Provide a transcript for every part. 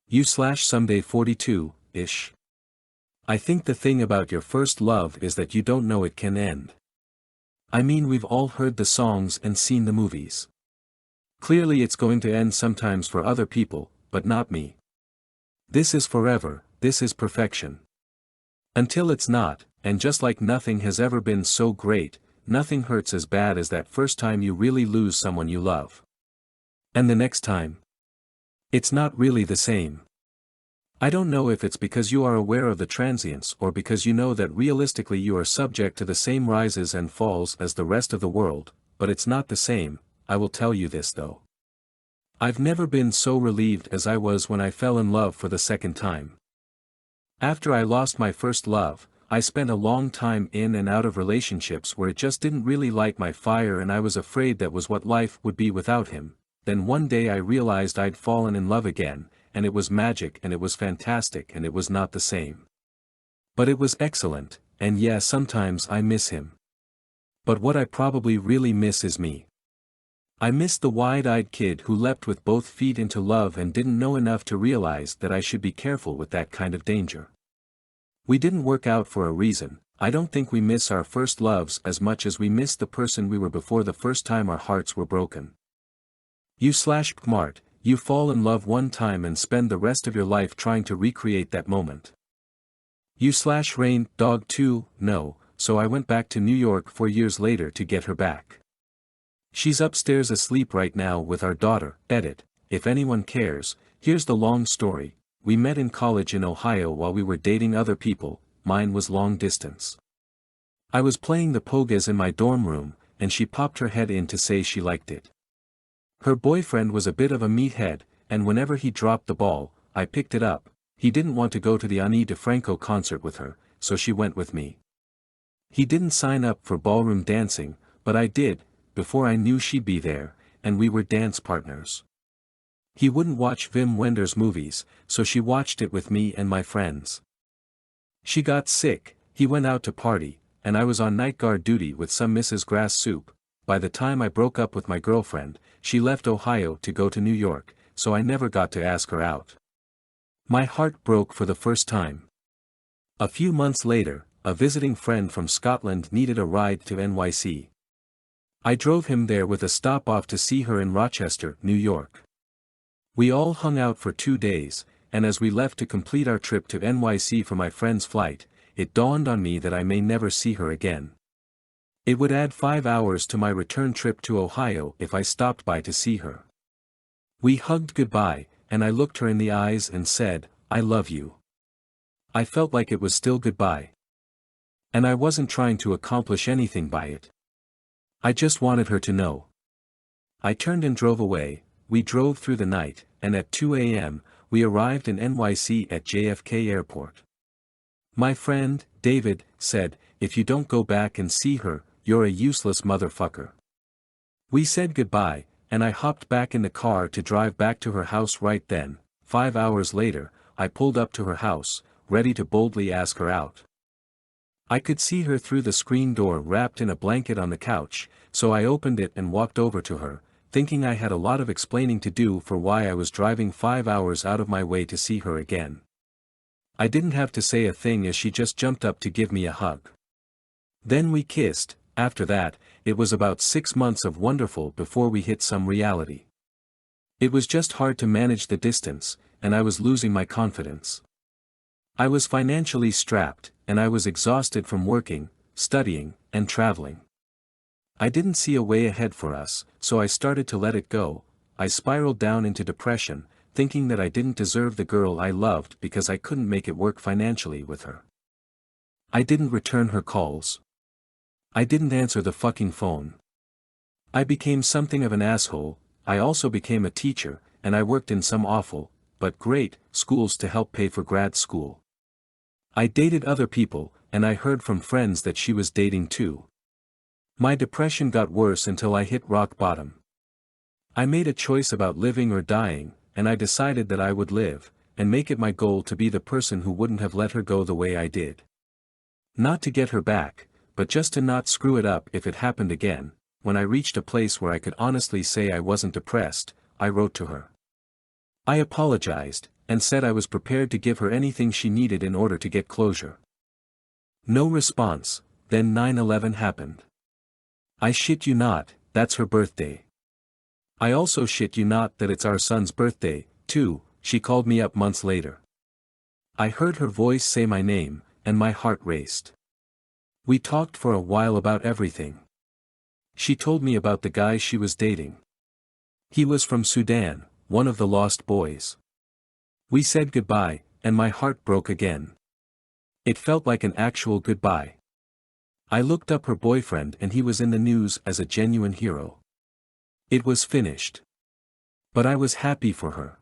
You/someday 42-ish. I think the thing about your first love is that you don't know it can end. I mean, we've all heard the songs and seen the movies. Clearly it's going to end sometimes for other people, but not me. This is forever, this is perfection. Until it's not, and just like nothing has ever been so great, nothing hurts as bad as that first time you really lose someone you love. And the next time? It's not really the same. I don't know if it's because you are aware of the transience or because you know that realistically you are subject to the same rises and falls as the rest of the world, but it's not the same. I will tell you this though. I've never been so relieved as I was when I fell in love for the second time. After I lost my first love, I spent a long time in and out of relationships where it just didn't really light my fire and I was afraid that was what life would be without him. Then one day I realized I'd fallen in love again, and it was magic and it was fantastic and it was not the same. But it was excellent, and yeah, sometimes I miss him. But what I probably really miss is me. I miss the wide-eyed kid who leapt with both feet into love and didn't know enough to realize that I should be careful with that kind of danger. We didn't work out for a reason. I don't think we miss our first loves as much as we miss the person we were before the first time our hearts were broken. You/Mart, you fall in love one time and spend the rest of your life trying to recreate that moment. You/Rain, dog too, no, so I went back to New York 4 years later to get her back. She's upstairs asleep right now with our daughter. Edit, if anyone cares, here's the long story. We met in college in Ohio while we were dating other people, mine was long distance. I was playing the pogas in my dorm room, and she popped her head in to say she liked it. Her boyfriend was a bit of a meathead, and whenever he dropped the ball, I picked it up. He didn't want to go to the Ani DeFranco concert with her, so she went with me. He didn't sign up for ballroom dancing, but I did, before I knew she'd be there, and we were dance partners. He wouldn't watch Wim Wenders movies, so she watched it with me and my friends. She got sick, he went out to party, and I was on night guard duty with some Mrs. Grass soup. By the time I broke up with my girlfriend, she left Ohio to go to New York, so I never got to ask her out. My heart broke for the first time. A few months later, a visiting friend from Scotland needed a ride to NYC. I drove him there with a stop off to see her in Rochester, New York. We all hung out for 2 days, and as we left to complete our trip to NYC for my friend's flight, it dawned on me that I may never see her again. It would add 5 hours to my return trip to Ohio if I stopped by to see her. We hugged goodbye, and I looked her in the eyes and said, "I love you." I felt like it was still goodbye. And I wasn't trying to accomplish anything by it. I just wanted her to know. I turned and drove away. We drove through the night, and at 2 a.m., we arrived in NYC at JFK Airport. My friend, David, said, "If you don't go back and see her, you're a useless motherfucker." We said goodbye, and I hopped back in the car to drive back to her house right then. 5 hours later, I pulled up to her house, ready to boldly ask her out. I could see her through the screen door wrapped in a blanket on the couch, so I opened it and walked over to her, thinking I had a lot of explaining to do for why I was driving 5 hours out of my way to see her again. I didn't have to say a thing as she just jumped up to give me a hug. Then we kissed. After that, it was about 6 months of wonderful before we hit some reality. It was just hard to manage the distance, and I was losing my confidence. I was financially strapped, and I was exhausted from working, studying, and traveling. I didn't see a way ahead for us, so I started to let it go. I spiraled down into depression, thinking that I didn't deserve the girl I loved because I couldn't make it work financially with her. I didn't return her calls. I didn't answer the fucking phone. I became something of an asshole. I also became a teacher, and I worked in some awful, but great, schools to help pay for grad school. I dated other people, and I heard from friends that she was dating too. My depression got worse until I hit rock bottom. I made a choice about living or dying, and I decided that I would live, and make it my goal to be the person who wouldn't have let her go the way I did. Not to get her back, but just to not screw it up if it happened again. When I reached a place where I could honestly say I wasn't depressed, I wrote to her. I apologized, and said I was prepared to give her anything she needed in order to get closure. No response. Then 9/11 happened. I shit you not, that's her birthday. I also shit you not that it's our son's birthday, too. She called me up months later. I heard her voice say my name, and my heart raced. We talked for a while about everything. She told me about the guy she was dating. He was from Sudan, one of the lost boys. We said goodbye, and my heart broke again. It felt like an actual goodbye. I looked up her boyfriend and he was in the news as a genuine hero. It was finished. But I was happy for her.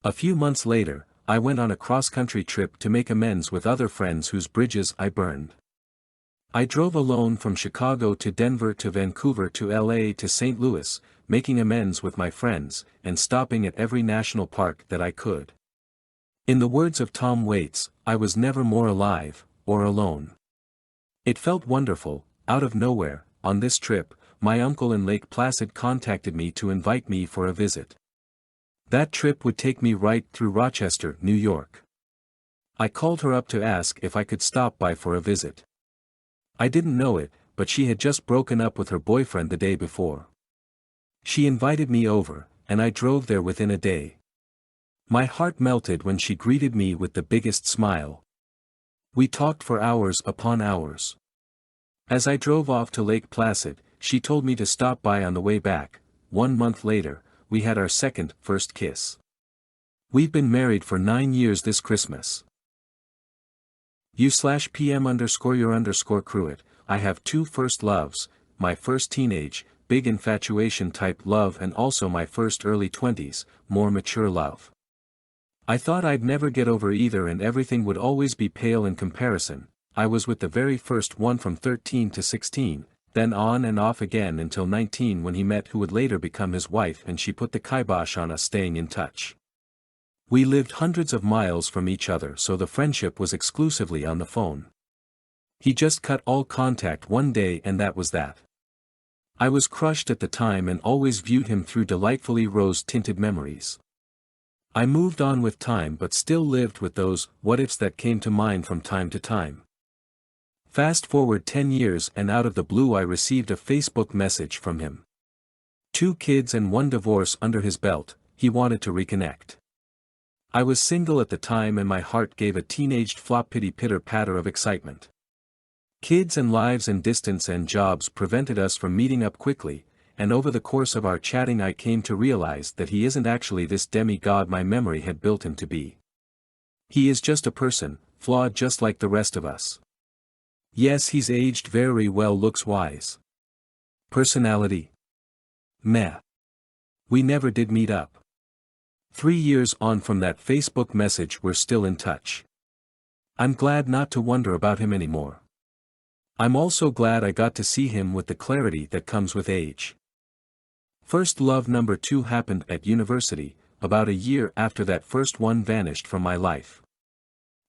A few months later, I went on a cross-country trip to make amends with other friends whose bridges I burned. I drove alone from Chicago to Denver to Vancouver to LA to St. Louis, making amends with my friends, and stopping at every national park that I could. In the words of Tom Waits, I was never more alive, or alone. It felt wonderful. Out of nowhere, on this trip, my uncle in Lake Placid contacted me to invite me for a visit. That trip would take me right through Rochester, New York. I called her up to ask if I could stop by for a visit. I didn't know it, but she had just broken up with her boyfriend the day before. She invited me over, and I drove there within a day. My heart melted when she greeted me with the biggest smile. We talked for hours upon hours. As I drove off to Lake Placid, she told me to stop by on the way back. 1 month later, we had our first kiss. We've been married for 9 years this Christmas. U/PM_your_crewit. I have 2 first loves, my first teenage, big infatuation type love and also my first early 20s, more mature love. I thought I'd never get over either and everything would always be pale in comparison. I was with the very first one from 13 to 16, then on and off again until 19 when he met who would later become his wife and she put the kibosh on us staying in touch. We lived hundreds of miles from each other so the friendship was exclusively on the phone. He just cut all contact one day and that was that. I was crushed at the time and always viewed him through delightfully rose-tinted memories. I moved on with time but still lived with those what-ifs that came to mind from time to time. Fast forward 10 years and out of the blue I received a Facebook message from him. 2 kids and 1 divorce under his belt, he wanted to reconnect. I was single at the time and my heart gave a teenaged floppity pitter-patter of excitement. Kids and lives and distance and jobs prevented us from meeting up quickly, and over the course of our chatting I came to realize that he isn't actually this demigod my memory had built him to be. He is just a person, flawed just like the rest of us. Yes, he's aged very well, looks wise. Personality? Meh. We never did meet up. 3 years on from that Facebook message we're still in touch. I'm glad not to wonder about him anymore. I'm also glad I got to see him with the clarity that comes with age. First love number 2 happened at university, about a year after that first one vanished from my life.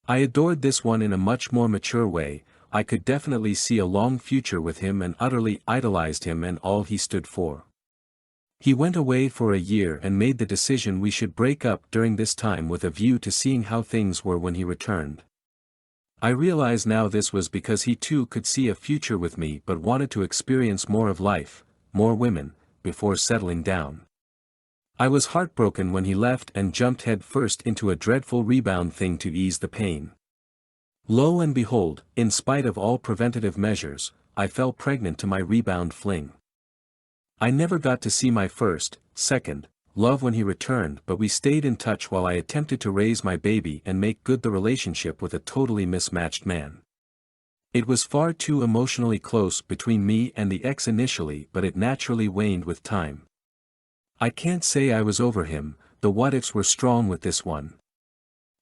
I adored this one in a much more mature way. I could definitely see a long future with him and utterly idolized him and all he stood for. He went away for a year and made the decision we should break up during this time with a view to seeing how things were when he returned. I realize now this was because he too could see a future with me but wanted to experience more of life, more women, before settling down. I was heartbroken when he left and jumped head first into a dreadful rebound thing to ease the pain. Lo and behold, in spite of all preventative measures, I fell pregnant to my rebound fling. I never got to see my second, love when he returned but we stayed in touch while I attempted to raise my baby and make good the relationship with a totally mismatched man. It was far too emotionally close between me and the ex initially but it naturally waned with time. I can't say I was over him, the what-ifs were strong with this one.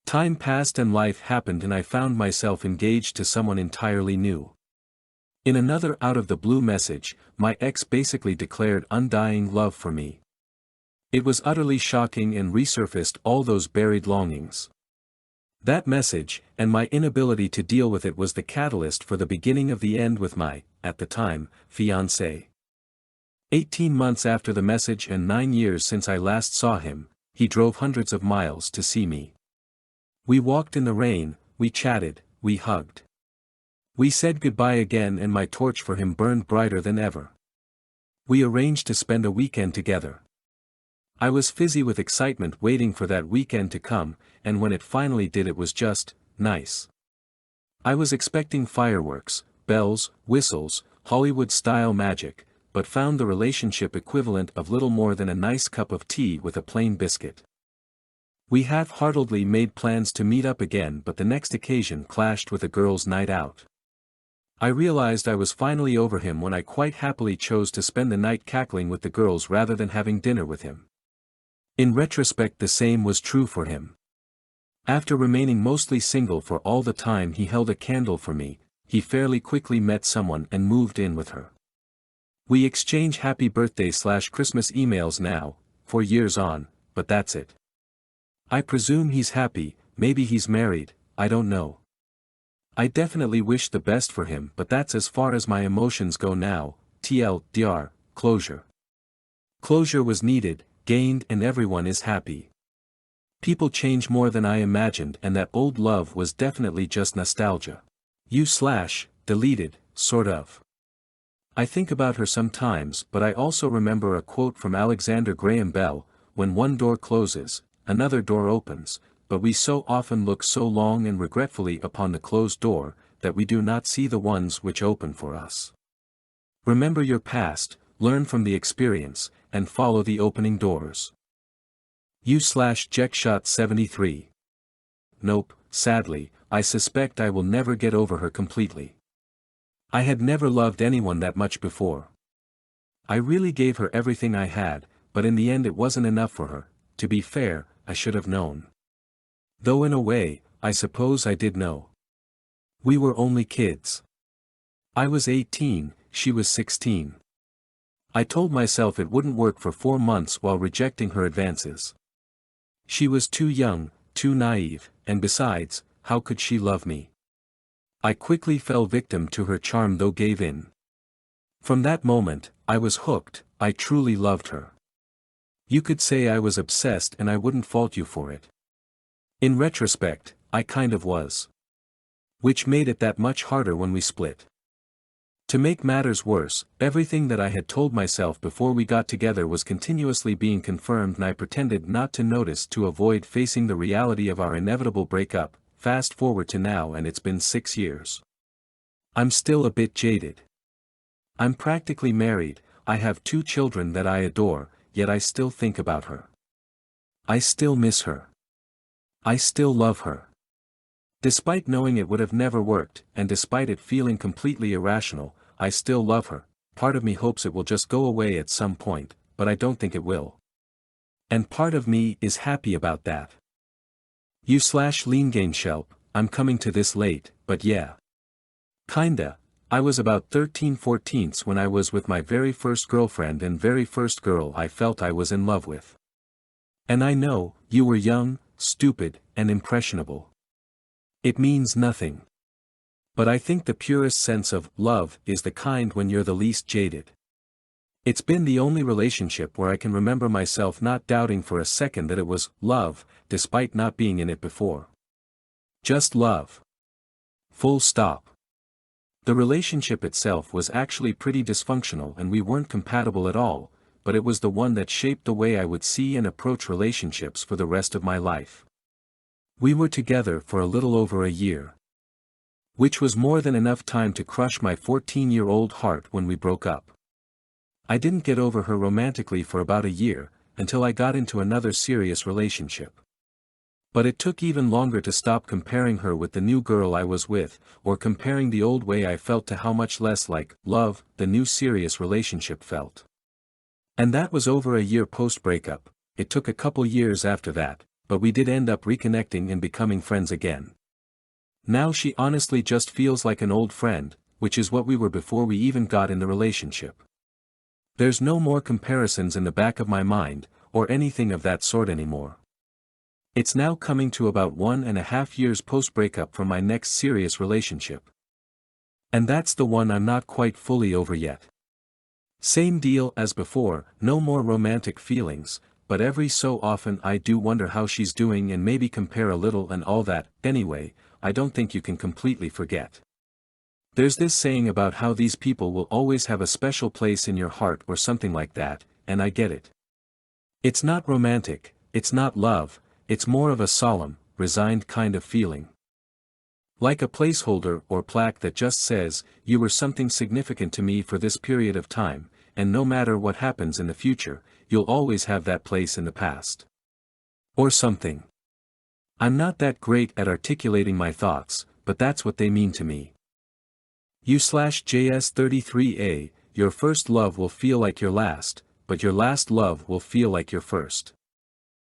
Time passed and life happened and I found myself engaged to someone entirely new. In another out-of-the-blue message, my ex basically declared undying love for me. It was utterly shocking and resurfaced all those buried longings. That message, and my inability to deal with it was the catalyst for the beginning of the end with my, at the time, fiancé. 18 months after the message and 9 years since I last saw him, He drove hundreds of miles to see me. We walked in the rain, we chatted, we hugged. We said goodbye again and my torch for him burned brighter than ever. We arranged to spend a weekend together. I was fizzy with excitement waiting for that weekend to come, and when it finally did it was just, nice. I was expecting fireworks, bells, whistles, Hollywood-style magic, but found the relationship equivalent of little more than a nice cup of tea with a plain biscuit. We half-heartedly made plans to meet up again but the next occasion clashed with a girls' night out. I realized I was finally over him when I quite happily chose to spend the night cackling with the girls rather than having dinner with him. In retrospect the same was true for him. After remaining mostly single for all the time he held a candle for me, he fairly quickly met someone and moved in with her. We exchange happy birthday/Christmas emails now, 4 years on, but that's it. I presume he's happy, maybe he's married, I don't know. I definitely wish the best for him but that's as far as my emotions go now, TLDR, closure. Closure was needed, gained and everyone is happy. People change more than I imagined and that old love was definitely just nostalgia. Deleted, sort of. I think about her sometimes but I also remember a quote from Alexander Graham Bell, when one door closes, another door opens, but we so often look so long and regretfully upon the closed door, that we do not see the ones which open for us. Remember your past, learn from the experience, and follow the opening doors. U/Jackshot73. Nope, sadly, I suspect I will never get over her completely. I had never loved anyone that much before. I really gave her everything I had, but in the end it wasn't enough for her. To be fair, I should have known. Though in a way, I suppose I did know. We were only kids. I was 18, she was 16. I told myself it wouldn't work for 4 months while rejecting her advances. She was too young, too naive, and besides, how could she love me? I quickly fell victim to her charm though gave in. From that moment, I was hooked, I truly loved her. You could say I was obsessed and I wouldn't fault you for it. In retrospect, I kind of was. Which made it that much harder when we split. To make matters worse, everything that I had told myself before we got together was continuously being confirmed and I pretended not to notice to avoid facing the reality of our inevitable breakup. Fast forward to now and it's been 6 years. I'm still a bit jaded. I'm practically married, I have 2 children that I adore, yet I still think about her. I still miss her. I still love her. Despite knowing it would have never worked, and despite it feeling completely irrational, I still love her. Part of me hopes it will just go away at some point, but I don't think it will. And part of me is happy about that. U/LeanGainShelp, I'm coming to this late, but yeah. Kinda. I was about 13-14 when I was with my very first girlfriend and very first girl I felt I was in love with. And I know, you were young, stupid, and impressionable. It means nothing. But I think the purest sense of love is the kind when you're the least jaded. It's been the only relationship where I can remember myself not doubting for a second that it was love, despite not being in it before. Just love. Full stop. The relationship itself was actually pretty dysfunctional and we weren't compatible at all, but it was the one that shaped the way I would see and approach relationships for the rest of my life. We were together for a little over a year. Which was more than enough time to crush my 14-year-old heart when we broke up. I didn't get over her romantically for about a year, until I got into another serious relationship. But it took even longer to stop comparing her with the new girl I was with, or comparing the old way I felt to how much less like love the new serious relationship felt. And that was over a year post-breakup. It took a couple years after that, but we did end up reconnecting and becoming friends again. Now she honestly just feels like an old friend, which is what we were before we even got in the relationship. There's no more comparisons in the back of my mind, or anything of that sort anymore. It's now coming to about 1.5 years post-breakup from my next serious relationship. And that's the one I'm not quite fully over yet. Same deal as before, no more romantic feelings, but every so often I do wonder how she's doing and maybe compare a little and all that. Anyway, I don't think you can completely forget. There's this saying about how these people will always have a special place in your heart or something like that, and I get it. It's not romantic, it's not love, it's more of a solemn, resigned kind of feeling. Like a placeholder or plaque that just says, you were something significant to me for this period of time, and no matter what happens in the future, you'll always have that place in the past. Or something. I'm not that great at articulating my thoughts, but that's what they mean to me. U/JS33A, your first love will feel like your last, but your last love will feel like your first.